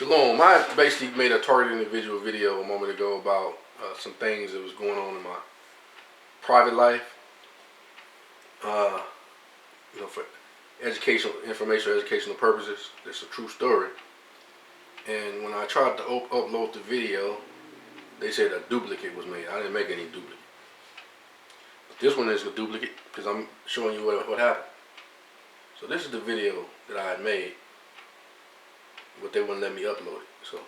Shalom. I basically made a targeted individual video a moment ago about some things that was going on in my private life. For educational, informational, educational purposes. It's a true story. And when I tried to upload the video, they said a duplicate was made. I didn't make any duplicate. But this one is a duplicate because I'm showing you what happened. So this is the video that I had made, but they wouldn't let me upload it. So,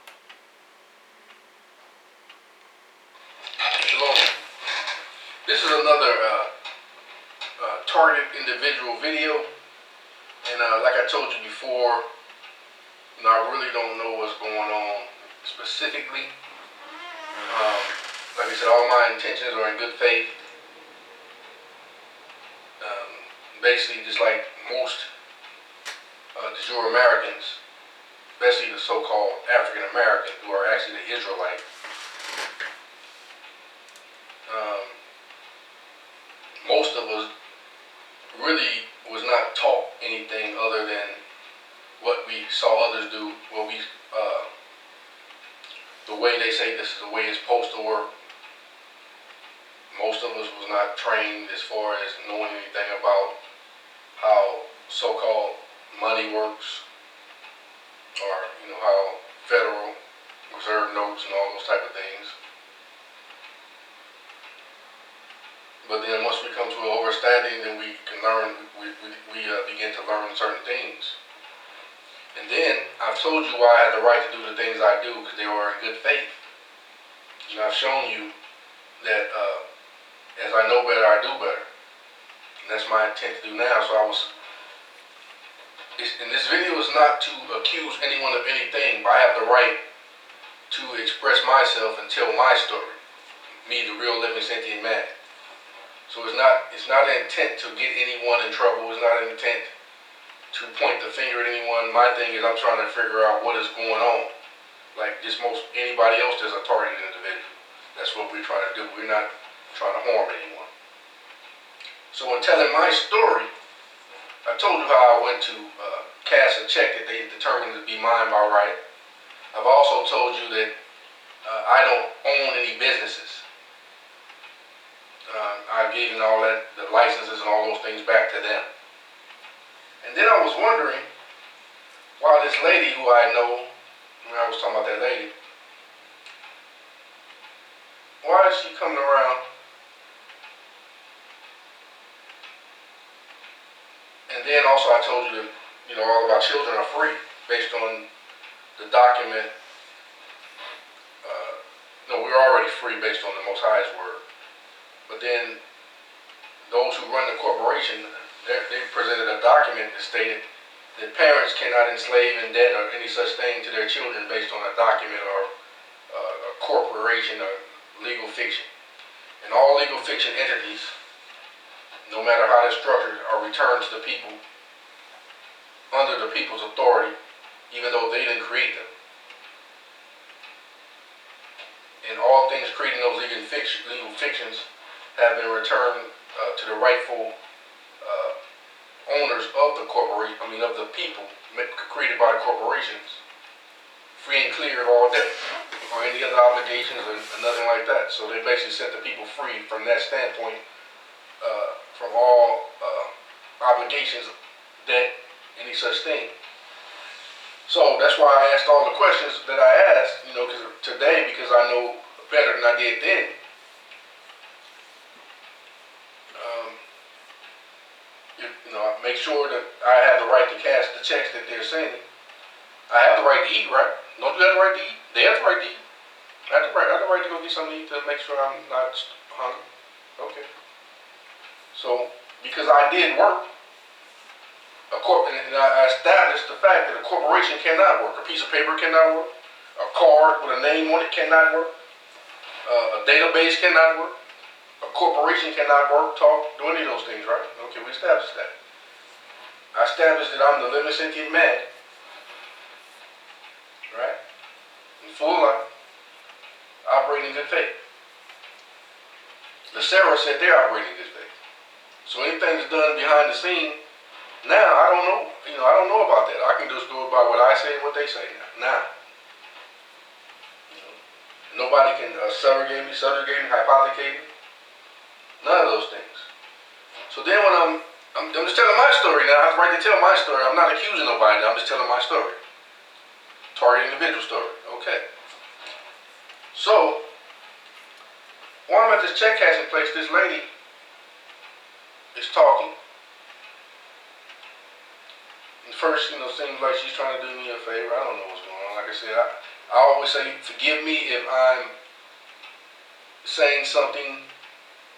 shalom. This is another targeted individual video, and like I told you before, I really don't know what's going on specifically. Like I said, all my intentions are in good faith. Basically, just like most de jure Americans, especially the so-called African American, who are actually the Israelite. Most of us really was not taught anything other than what we saw others do, the way they say this is the way it's supposed to work. Most of us was not trained as far as knowing anything about how so-called money works, or how Federal Reserve notes and all those type of things. But then once we come to an understanding, then we can learn. We begin to learn certain things. And then I've told you why I had the right to do the things I do, because they were in good faith. And I've shown you that as I know better, I do better. And that's my intent to do now. So and this video is not to accuse anyone of anything, but I have the right to express myself and tell my story. Me, the real living sentient man. So it's not an intent to get anyone in trouble. It's not an intent to point the finger at anyone. My thing is I'm trying to figure out what is going on. Like just most anybody else that's a targeted individual. That's what we're trying to do. We're not trying to harm anyone. So in telling my story, I told you how I went to cash a check that they determined to be mine by right. I've also told you that I don't own any businesses. I've given all that, the licenses and all those things back to them. And then I was wondering why this lady who I know, when I was talking about that lady, why is she coming around and then also I told you that, all of our children are free based on the document. No, we're already free based on the Most High's word. But then those who run the corporation, they presented a document that stated that parents cannot enslave in debt or any such thing to their children based on a document or a corporation or legal fiction. And all legal fiction entities, no matter how they're structured, are returned to the people under the people's authority, even though they didn't create them. And all things created in those legal fictions have been returned to the rightful owners of the corporation, of the people created by the corporations, free and clear of all debt or any other obligations or nothing like that. So they basically set the people free from that standpoint, from all obligations, debt, any such thing. So that's why I asked all the questions that I asked, because I know better than I did then. Make sure that I have the right to cash the checks that they're sending. I have the right to eat, right? Don't you have the right to eat? They have the right to eat. I have the right to go get something to eat to make sure I'm not hungry. Okay. So, because I did work, and I established the fact that a corporation cannot work. A piece of paper cannot work. A card with a name on it cannot work. A database cannot work. A corporation cannot work, talk, do any of those things, right? Okay, we established that. I established that I'm the living sentient man, right? In full life, operating in good faith. The Sarah said they're operating in good faith. So anything that's done behind the scene, now I don't know. I don't know about that. I can just go by what I say and what they say now. Nobody can subjugate me, hypothecate me. None of those things. So then when I'm just telling my story now. I have the right to tell my story. I'm not accusing nobody. I'm just telling my story. Target individual story. Okay. So while I'm at this check cashing place, this lady is talking. And first, seems like she's trying to do me a favor. I don't know what's going on. Like I said, I always say, forgive me if I'm saying something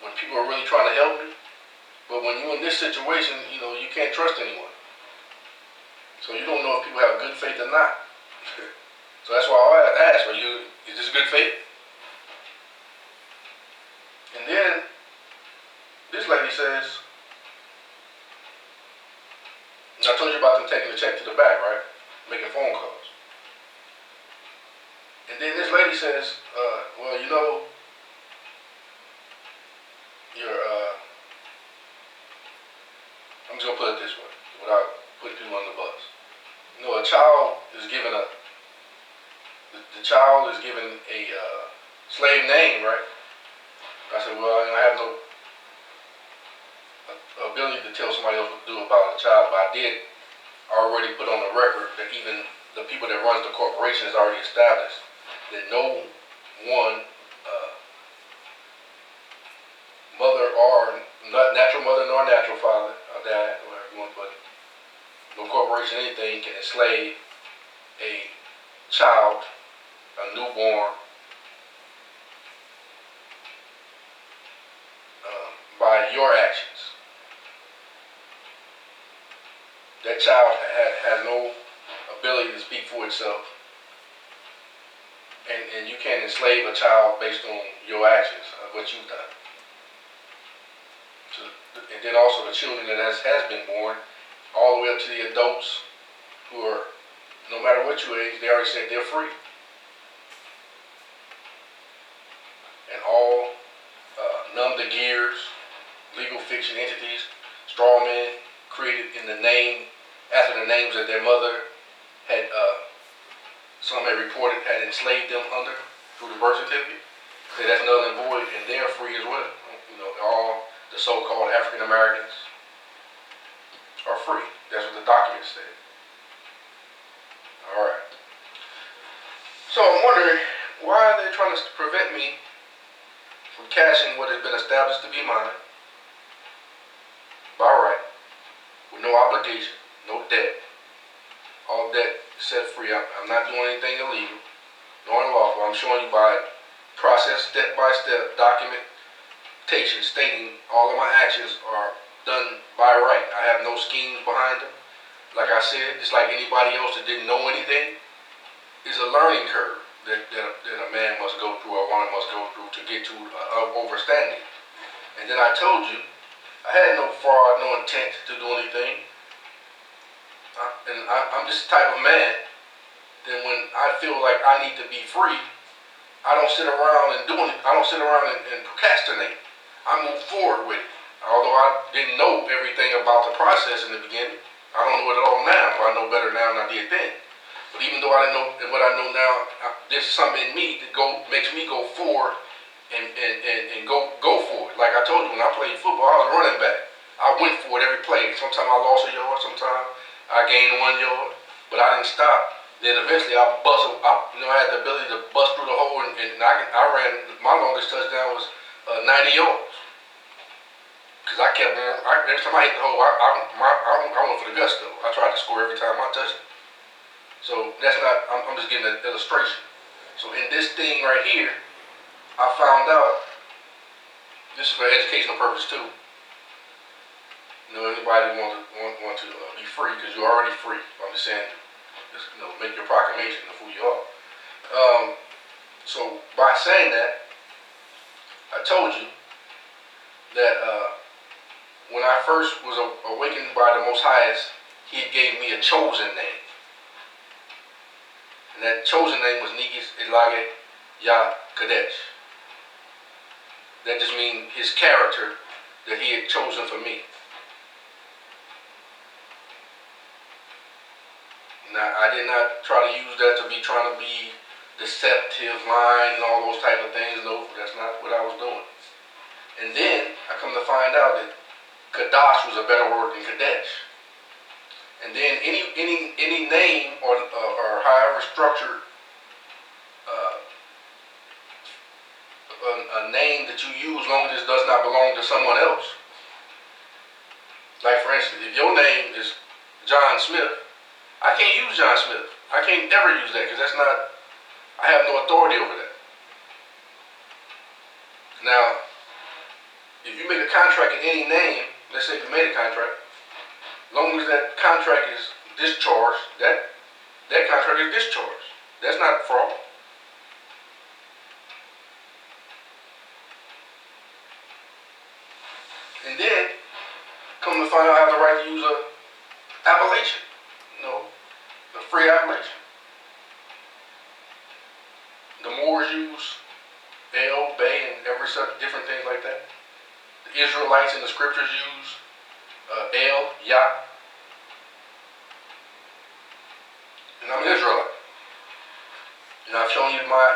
when people are really trying to help me. But when you're in this situation, you can't trust anyone. So you don't know if people have good faith or not. So that's why I ask, is this good faith? And then this lady says, and I told you about them taking the check to the back, right? Making phone calls. And then this lady says, well, I'm just going to put it this way, without putting people on the bus. A child is given the child is given a slave name, right? I said, well, I have no ability to tell somebody else what to do about a child, but I did already put on the record that even the people that runs the corporation has already established that no one mother or not natural mother nor natural father or dad, whatever you want to put it, no corporation, anything can enslave a child, a newborn, by your actions. That child has no ability to speak for itself. And you can't enslave a child based on your actions of what you've done. So, and then also the children that has been born, all the way up to the adults who are, no matter what your age, they already said they're free. And all numb the gears, legal fiction entities, straw men created in the name, after the names that their mother had, some had reported had enslaved them under through the birth certificate. So that's null and void, and they're free as well. All the so-called African Americans are free. That's what the document said. All right. So I'm wondering, why are they trying to prevent me from cashing what has been established to be mine by right, with no obligation, no debt, all debt set free. I'm not doing anything illegal, nor unlawful. I'm showing you by process, step-by-step documentation stating all of my actions are done by right. I have no schemes behind them. Like I said, just like anybody else that didn't know anything, is a learning curve that a man must go through, or a woman must go through to get to overstanding. And then I told you, I had no fraud, no intent to do anything. I'm just the type of man that when I feel like I need to be free, I don't sit around and I don't sit around and procrastinate. I move forward with it. Although I didn't know everything about the process in the beginning, I don't know it all now, but I know better now than I did then. But even though I didn't know what I know now, there's something in me that makes me go forward and go for it. Like I told you, when I played football, I was a running back. I went for it every play. Sometimes I lost a yard, sometimes I gained 1 yard, but I didn't stop. Then eventually I had the ability to bust through the hole, and I ran, my longest touchdown was 90 yards. Because I kept, every time I hit the hole, I went for the gusto. I tried to score every time I touched it. So that's not, I'm just giving an illustration. So in this thing right here, I found out, this is for educational purpose too. Anybody want to be free, because you're already free. I'm just saying, just make your proclamation of who you are. So by saying that, I told you that when I first was awakened by the Most Highest, He gave me a chosen name. And that chosen name was negus, el-yah, kadesh. That just means His character that He had chosen for me. Now, I did not try to use that to be trying to be deceptive line and all those type of things. No, that's not what I was doing. And then I come to find out that Kadash was a better word than Kadesh. And then any name or however structured a name that you use, long as it does not belong to someone else. Like for instance, if your name is John Smith, I can't use John Smith. I can't ever use that because that's not. I have no authority over that. Now, if you make a contract in any name, let's say you made a contract, as long as that contract is discharged, that contract is discharged. That's not fraud. And then, come to find out I have the right to use a appellation. A free appellation. The Moors use el, bay, and every such different things like that. The Israelites in the scriptures use el-yah. And I'm an Israelite. And I've shown you my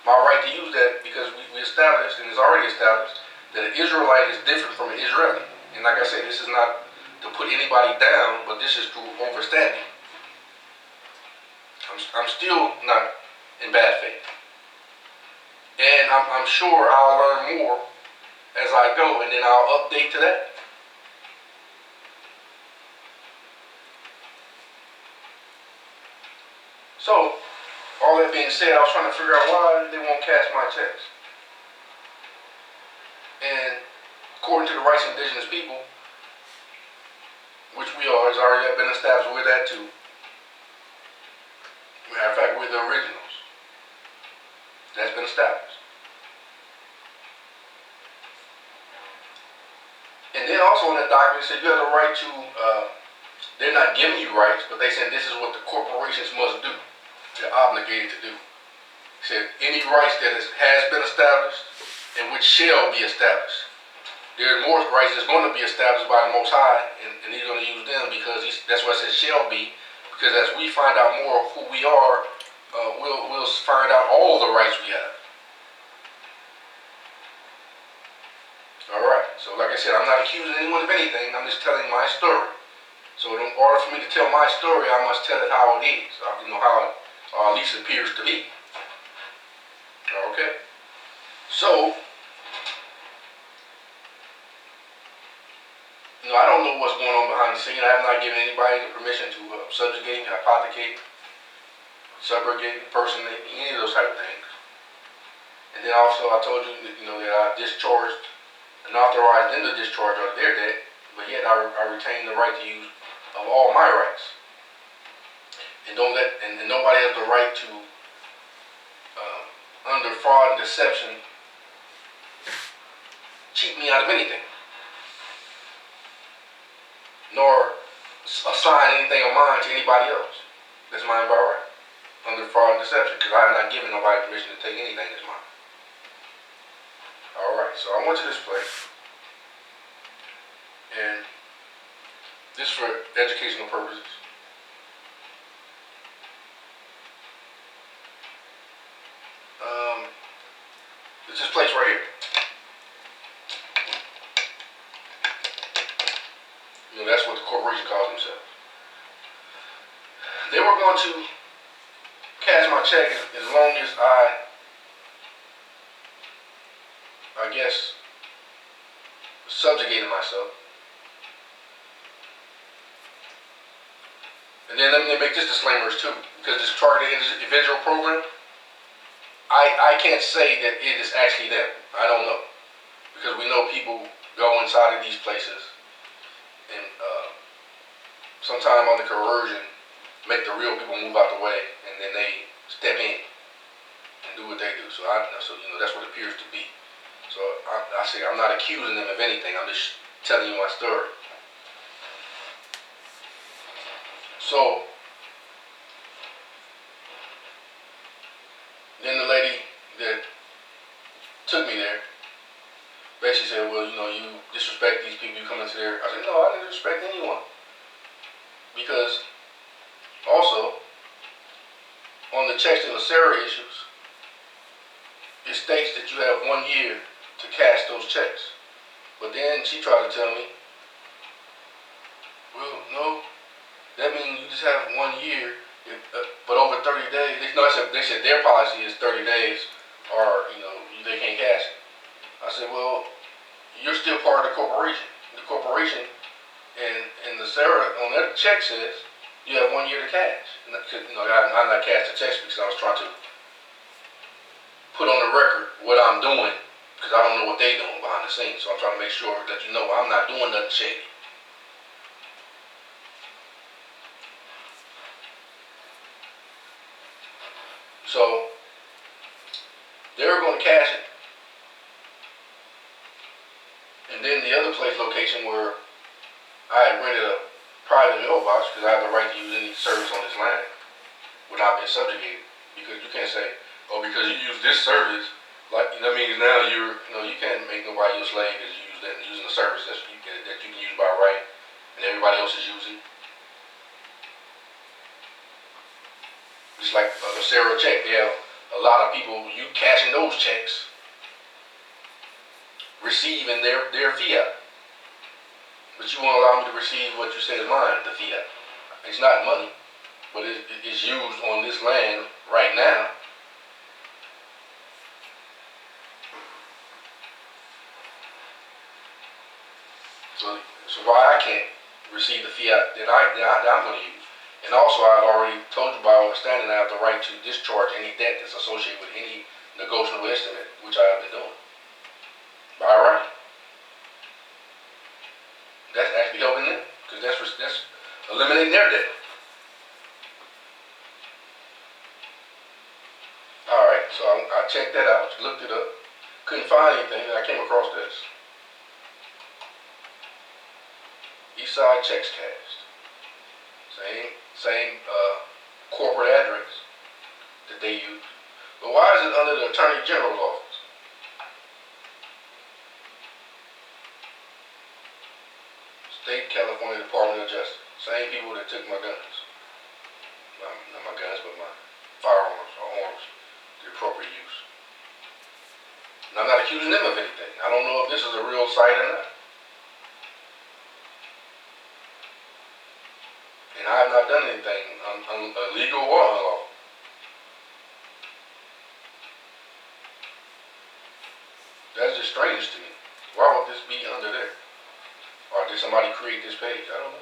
right to use that because we established, and it's already established, that an Israelite is different from an Israeli. And like I said, this is not to put anybody down, but this is to understanding. I'm still not in bad faith. And I'm sure I'll learn more as I go, and then I'll update to that. So, all that being said, I was trying to figure out why they won't cash my checks. And according to the rights of indigenous people, which we are, has already been established, we're that too. Matter of fact, we're the originals. That's been established. And then also in that document, it said you have the right to, they're not giving you rights, but they said this is what the corporations must do. They're obligated to do. It said any rights that has been established and which shall be established. There's more rights that's going to be established by the Most High, and he's going to use them because that's why it says shall be. Because as we find out more of who we are, we'll find out all the rights we have. Alright, so like I said, I'm not accusing anyone of anything, I'm just telling my story. So in order for me to tell my story, I must tell it how it is, how it at least appears to be. Okay? So, I don't know what's going on behind the scene. I have not given anybody the permission to subjugate, hypothecate, subrogate, impersonate, any of those type of things. And then also I told you that, that I discharged and authorized them to discharge of their debt, but yet I retain the right to use of all my rights. And and nobody has the right to, under fraud and deception, cheat me out of anything, nor assign anything of mine to anybody else that's mine by right, under fraud and deception, because I have not given nobody permission to take anything that's mine. Alright, so I went to this place, and this is for educational purposes. It's this place right here. That's what the corporation calls themselves. They were going to cash my check as long as I guess, subjugated myself. And then let me make this disclaimer too, because this targeted individual program, I can't say that it is actually them. I don't know. Because we know people go inside of these places and sometime under coercion make the real people move out the way, and then they step in and do what they do. So that's what it appears to be. So I say I'm not accusing them of anything. I'm just telling you my story. So then the lady that took me there basically said, well, you disrespect these people, you come into there. I said, no, I didn't disrespect anyone. Because also, on the checks that Sarah issues, it states that you have 1 year to cash those checks. But then she tried to tell me, well, no, that means you just have 1 year, but over 30 days, they said their policy is 30 days or, they can't cash it. I said, well, you're still part of the corporation. The corporation and the Sarah on that check says you have 1 year to cash. I'm not cashed the checks because I was trying to put on the record what I'm doing, because I don't know what they're doing behind the scenes. So I'm trying to make sure that I'm not doing nothing shady. So they were going to cash it. And then the other place location where I had rented a private mailbox, because I have the right to use any service on this land without being subjugated. Because you can't say, oh, because you use this service, like that means now you can't make nobody your slave because you use that using the service that you can use by right, and everybody else is using. Just like the Sarah check, they have a lot of people cashing those checks, receiving their fiat. But you won't allow me to receive what you say is mine, the fiat. It's not money, but it's used on this land right now. So why I can't receive the fiat that I'm going to use. And also, I've already told you by understanding I have the right to discharge any debt that's associated with any negotiable instrument, which I have been doing. By right. That's actually helping them, because that's eliminating their debt. Alright, so I checked that out, looked it up, couldn't find anything, and I came across this. Eastside checks cashed. Same corporate address that they use. But why is it under the Attorney General's office? State California Department of Justice. Same people that took my guns. Not my guns, but my firearms or arms. The appropriate use. And I'm not accusing them of anything. I don't know if this is a real site or not. And I have not done anything illegal or unlawful. That's just strange to me. Why would this be under there? Or did somebody create this page? I don't know.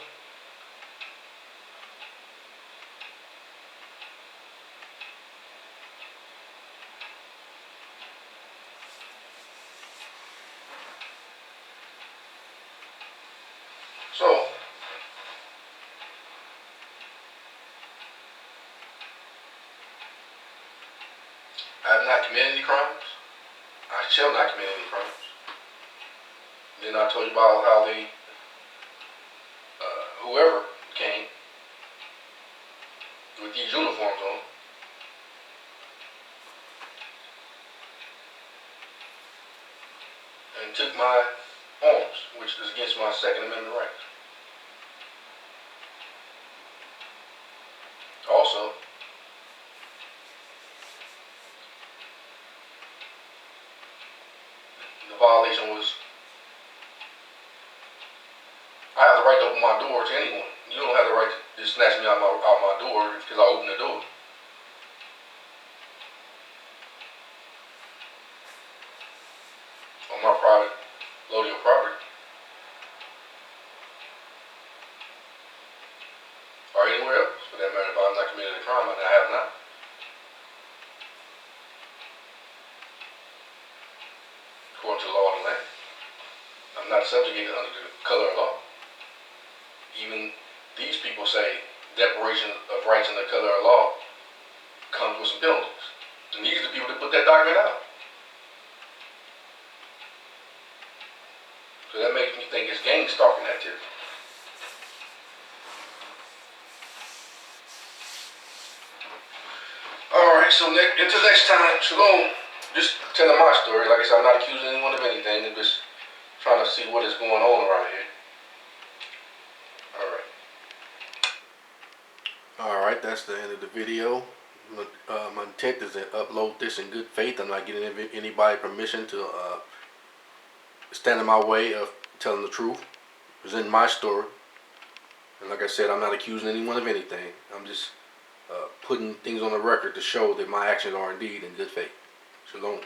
So, I have not committed any crimes. I shall not commit any crimes. Then I told you about how they, whoever came with these uniforms on, and took my arms, which is against my Second Amendment rights. Also, the violation was, I have the right to open my door to anyone. You don't have the right to just snatch me out my door because I opened the door. On my private Lodial property. Or anywhere else, for that matter, if I'm not committed a crime, and I have not. According to the law of the land. I'm not subjugated under the color of law. Even these people say deprivation of rights under the color of law comes with some penalties. And these are the people that put that document out. So that makes me think it's gang stalking activity. Alright, so until next time, shalom. Just telling my story. Like I said, I'm not accusing anyone of anything. I'm just trying to see what is going on around here. Alright, that's the end of the video. My intent is to upload this in good faith. I'm not getting anybody permission to stand in my way of telling the truth, presenting my story. And like I said, I'm not accusing anyone of anything. I'm just putting things on the record to show that my actions are indeed in good faith. Shalom.